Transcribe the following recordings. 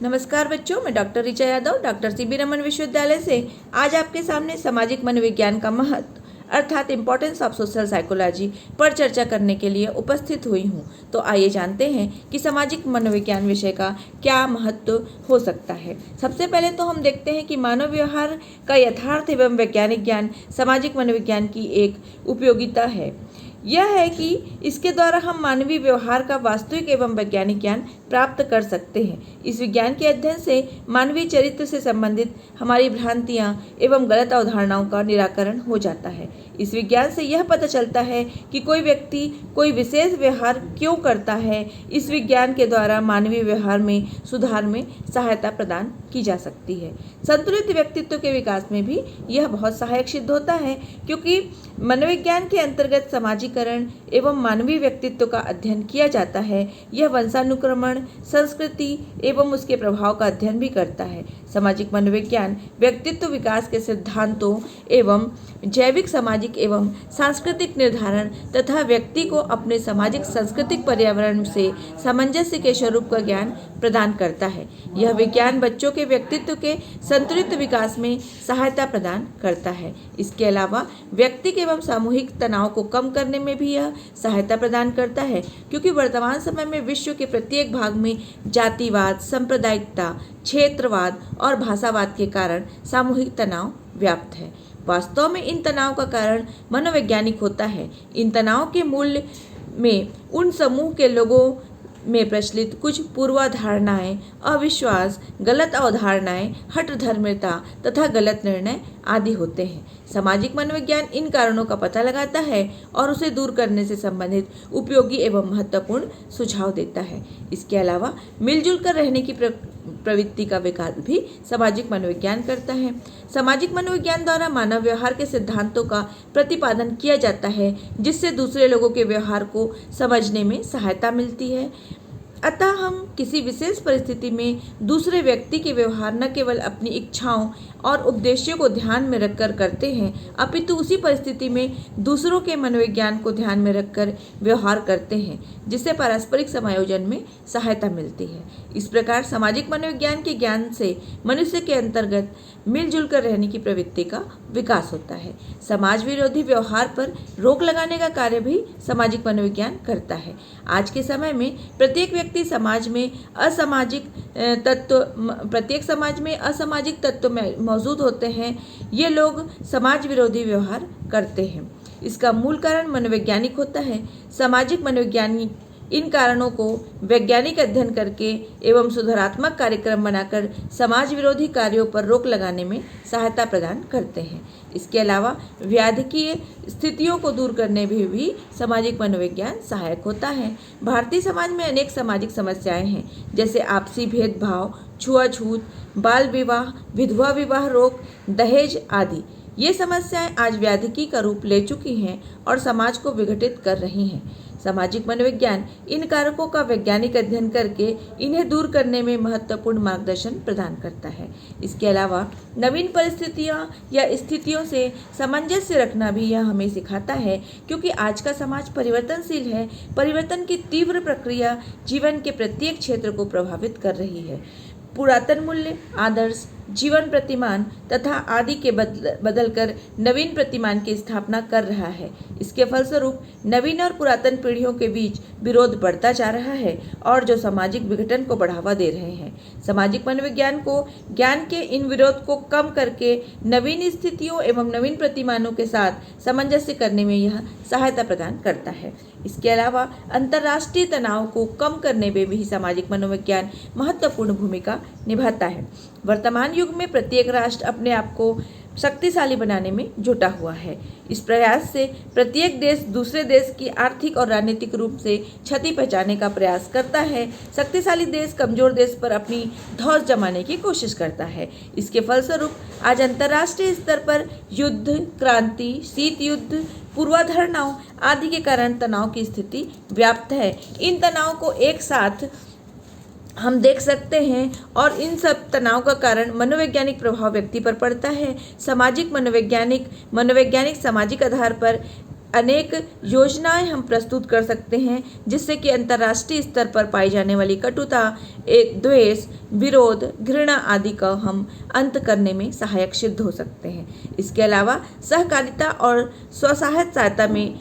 नमस्कार बच्चों, मैं doctor Richa Yadav doctor CB Raman विश्वविद्यालय से आज आपके सामने सामाजिक मनोविज्ञान का महत्व अर्थात इम्पोर्टेंस ऑफ सोशल साइकोलॉजी पर चर्चा करने के लिए उपस्थित हुई हूँ। तो आइए जानते हैं कि सामाजिक मनोविज्ञान विषय का क्या महत्व हो सकता है। सबसे पहले तो हम देखते हैं कि मानव व्यवहार का यथार्थ एवं वैज्ञानिक ज्ञान सामाजिक मनोविज्ञान की एक उपयोगिता है। यह है कि इसके द्वारा हम मानवीय व्यवहार का वास्तविक एवं वैज्ञानिक ज्ञान प्राप्त कर सकते हैं। इस विज्ञान के अध्ययन से मानवीय चरित्र से संबंधित हमारी भ्रांतियां एवं गलत अवधारणाओं का निराकरण हो जाता है। इस विज्ञान से यह पता चलता है कि कोई व्यक्ति कोई विशेष व्यवहार क्यों करता है। इस विज्ञान के द्वारा मानवीय व्यवहार में सुधार में सहायता प्रदान की जा सकती है। संतुलित व्यक्तित्व के विकास में भी यह बहुत सहायक सिद्ध होता है, क्योंकि मनोविज्ञान के अंतर्गत सामाजिकरण एवं मानवीय व्यक्तित्व का अध्ययन किया जाता है। यह वंशानुक्रमण, संस्कृति एवं उसके प्रभाव का अध्ययन भी करता है। सामाजिक मनोविज्ञान व्यक्तित्व विकास के सिद्धांतों एवं जैविक, सामाजिक एवं सांस्कृतिक निर्धारण तथा व्यक्ति को अपने सामाजिक सांस्कृतिक पर्यावरण से सामंजस्य के स्वरूप का ज्ञान प्रदान करता है। यह विज्ञान बच्चों के व्यक्तित्व के संतुलित विकास में सहायता प्रदान करता है। इसके अलावा व्यक्तिगत एवं सामूहिक तनाव को कम करने में भी यह सहायता प्रदान करता है, क्योंकि वर्तमान समय में विश्व के प्रत्येक भाग में जातिवाद, सांप्रदायिकता, क्षेत्रवाद और भाषावाद के कारण सामूहिक तनाव व्याप्त है। वास्तव में इन तनाव का कारण मनोवैज्ञानिक होता है। इन तनाव के मूल में उन समूह के लोगों में प्रचलित कुछ पूर्वाधारणाएं, अविश्वास, गलत अवधारणाएं, हठधर्मिता तथा गलत निर्णय आदि होते हैं। सामाजिक मनोविज्ञान इन कारणों का पता लगाता है और उसे दूर करने से संबंधित उपयोगी एवं महत्वपूर्ण सुझाव देता है। इसके अलावा मिलजुल कर रहने की प्रवृत्ति का विकास भी सामाजिक मनोविज्ञान करता है। सामाजिक मनोविज्ञान द्वारा मानव व्यवहार के सिद्धांतों का प्रतिपादन किया जाता है, जिससे दूसरे लोगों के व्यवहार को समझने में सहायता मिलती है। अतः हम किसी विशेष परिस्थिति में दूसरे व्यक्ति के व्यवहार न केवल अपनी इच्छाओं और उद्देश्यों को ध्यान में रखकर करते हैं, अपितु उसी परिस्थिति में दूसरों के मनोविज्ञान को ध्यान में रखकर व्यवहार करते हैं, जिससे पारस्परिक समायोजन में सहायता मिलती है। इस प्रकार सामाजिक मनोविज्ञान के ज्ञान से मनुष्य के अंतर्गत मिलजुल कर रहने की प्रवृत्ति का विकास होता है। समाज विरोधी व्यवहार पर रोक लगाने का कार्य भी सामाजिक मनोविज्ञान करता है। आज के समय में प्रत्येक समाज में असामाजिक तत्व मौजूद होते हैं। ये लोग समाज विरोधी व्यवहार करते हैं। इसका मूल कारण मनोवैज्ञानिक होता है। सामाजिक मनोवैज्ञानिक इन कारणों को वैज्ञानिक अध्ययन करके एवं सुधारात्मक कार्यक्रम बनाकर समाज विरोधी कार्यों पर रोक लगाने में सहायता प्रदान करते हैं। इसके अलावा व्याधिकीय स्थितियों को दूर करने में भी सामाजिक मनोविज्ञान सहायक होता है। भारतीय समाज में अनेक सामाजिक समस्याएं हैं, जैसे आपसी भेदभाव, छुआछूत, बाल विवाह, विधवा विवाह रोक, दहेज आदि। ये समस्याएं आज व्याधिकी का रूप ले चुकी हैं और समाज को विघटित कर रही हैं। सामाजिक मनोविज्ञान इन कारकों का वैज्ञानिक अध्ययन करके इन्हें दूर करने में महत्वपूर्ण मार्गदर्शन प्रदान करता है। इसके अलावा नवीन परिस्थितियां या स्थितियों से सामंजस्य रखना भी यह हमें सिखाता है, क्योंकि आज का समाज परिवर्तनशील है। परिवर्तन की तीव्र प्रक्रिया जीवन के प्रत्येक क्षेत्र को प्रभावित कर रही है। पुरातन मूल्य, आदर्श, जीवन प्रतिमान तथा आदि के बदलकर नवीन प्रतिमान की स्थापना कर रहा है। इसके फलस्वरूप नवीन और पुरातन पीढ़ियों के बीच विरोध बढ़ता जा रहा है और जो सामाजिक विघटन को बढ़ावा दे रहे हैं। सामाजिक मनोविज्ञान को ज्ञान के इन विरोध को कम करके नवीन स्थितियों एवं नवीन प्रतिमानों के साथ सामंजस्य करने में यह सहायता प्रदान करता है। इसके अलावा अंतर्राष्ट्रीय तनाव को कम करने में भी सामाजिक मनोविज्ञान महत्वपूर्ण भूमिका निभाता है। वर्तमान युग में प्रत्येक राष्ट्र अपने आप को शक्तिशाली बनाने में जुटा हुआ है। इस प्रयास से प्रत्येक देश दूसरे देश की आर्थिक और राजनीतिक रूप से क्षति पहुंचाने का प्रयास करता है। शक्तिशाली देश कमजोर देश पर अपनी धौंस जमाने की कोशिश करता है। इसके फलस्वरूप आज अंतर्राष्ट्रीय स्तर पर युद्ध, क्रांति, शीत युद्ध, पूर्वाधारणाओं आदि के कारण तनाव की स्थिति व्याप्त है। इन तनाव को एक साथ हम देख सकते हैं और इन सब तनाव का कारण मनोवैज्ञानिक प्रभाव व्यक्ति पर पड़ता है। सामाजिक मनोवैज्ञानिक सामाजिक आधार पर अनेक योजनाएं हम प्रस्तुत कर सकते हैं जिससे कि अंतर्राष्ट्रीय स्तर पर पाई जाने वाली कटुता, एक द्वेष, विरोध, घृणा आदि का हम अंत करने में सहायक सिद्ध हो सकते हैं। इसके अलावा सहकारिता और स्वसहायता सहायता में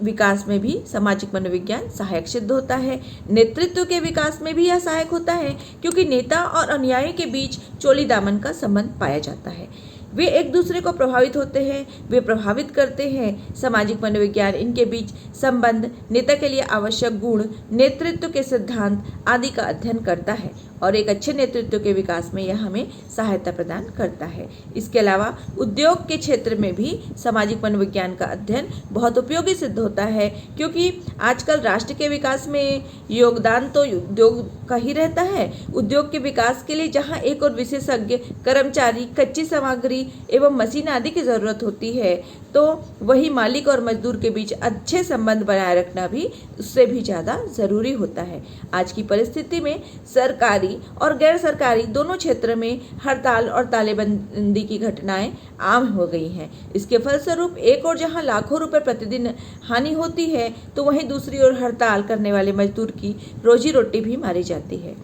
विकास में भी सामाजिक मनोविज्ञान सहायक सिद्ध होता है। नेतृत्व के विकास में भी यह सहायक होता है क्योंकि नेता और अनुयायी के बीच चोली दामन का संबंध पाया जाता है। वे एक दूसरे को प्रभावित होते हैं, वे प्रभावित करते हैं। सामाजिक मनोविज्ञान इनके बीच संबंध, नेता के लिए आवश्यक गुण, नेतृत्व के सिद्धांत आदि का अध्ययन करता है और एक अच्छे नेतृत्व के विकास में यह हमें सहायता प्रदान करता है। इसके अलावा उद्योग के क्षेत्र में भी सामाजिक मनोविज्ञान का अध्ययन बहुत उपयोगी सिद्ध होता है क्योंकि आजकल राष्ट्र के विकास में योगदान तो उद्योग का ही रहता है। उद्योग के विकास के लिए जहाँ एक और विशेषज्ञ, कर्मचारी, कच्ची सामग्री एवं मशीन आदि की जरूरत होती है, तो वही मालिक और मजदूर के बीच अच्छे संबंध बनाए रखना भी उससे भी ज़्यादा ज़रूरी होता है। आज की परिस्थिति में सरकारी और गैर सरकारी दोनों क्षेत्र में हड़ताल और तालेबंदी की घटनाएं आम हो गई हैं। इसके फलस्वरूप एक और जहां लाखों रुपए प्रतिदिन हानि होती है, तो वहीं दूसरी ओर हड़ताल करने वाले मजदूर की रोजी रोटी भी मारी जाती है।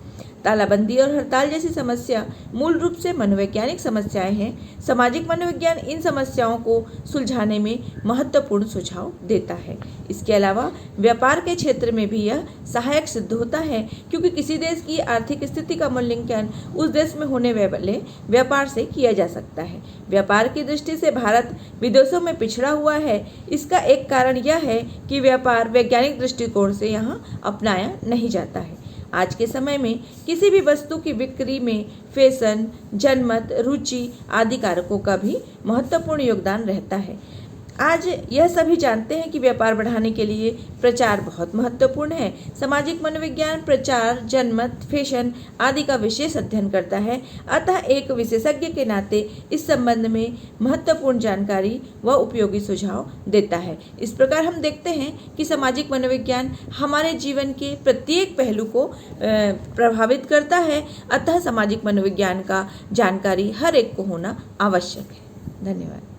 तालाबंदी और हड़ताल जैसी समस्या मूल रूप से मनोवैज्ञानिक समस्याएं हैं। सामाजिक मनोविज्ञान इन समस्याओं को सुलझाने में महत्वपूर्ण सुझाव देता है। इसके अलावा व्यापार के क्षेत्र में भी यह सहायक सिद्ध होता है क्योंकि किसी देश की आर्थिक स्थिति का मूल्यांकन उस देश में होने वाले व्यापार से किया जा सकता है। व्यापार की दृष्टि से भारत विदेशों में पिछड़ा हुआ है। इसका एक कारण यह है कि व्यापार वैज्ञानिक दृष्टिकोण से यहाँ अपनाया नहीं जाता है। आज के समय में किसी भी वस्तु की बिक्री में फैशन, जनमत, रुचि आदि कारकों का भी महत्वपूर्ण योगदान रहता है। आज यह सभी जानते हैं कि व्यापार बढ़ाने के लिए प्रचार बहुत महत्वपूर्ण है। सामाजिक मनोविज्ञान प्रचार, जनमत, फैशन आदि का विशेष अध्ययन करता है। अतः एक विशेषज्ञ के नाते इस संबंध में महत्वपूर्ण जानकारी व उपयोगी सुझाव देता है। इस प्रकार हम देखते हैं कि सामाजिक मनोविज्ञान हमारे जीवन के प्रत्येक पहलू को प्रभावित करता है। अतः सामाजिक मनोविज्ञान का जानकारी हर एक को होना आवश्यक है। धन्यवाद।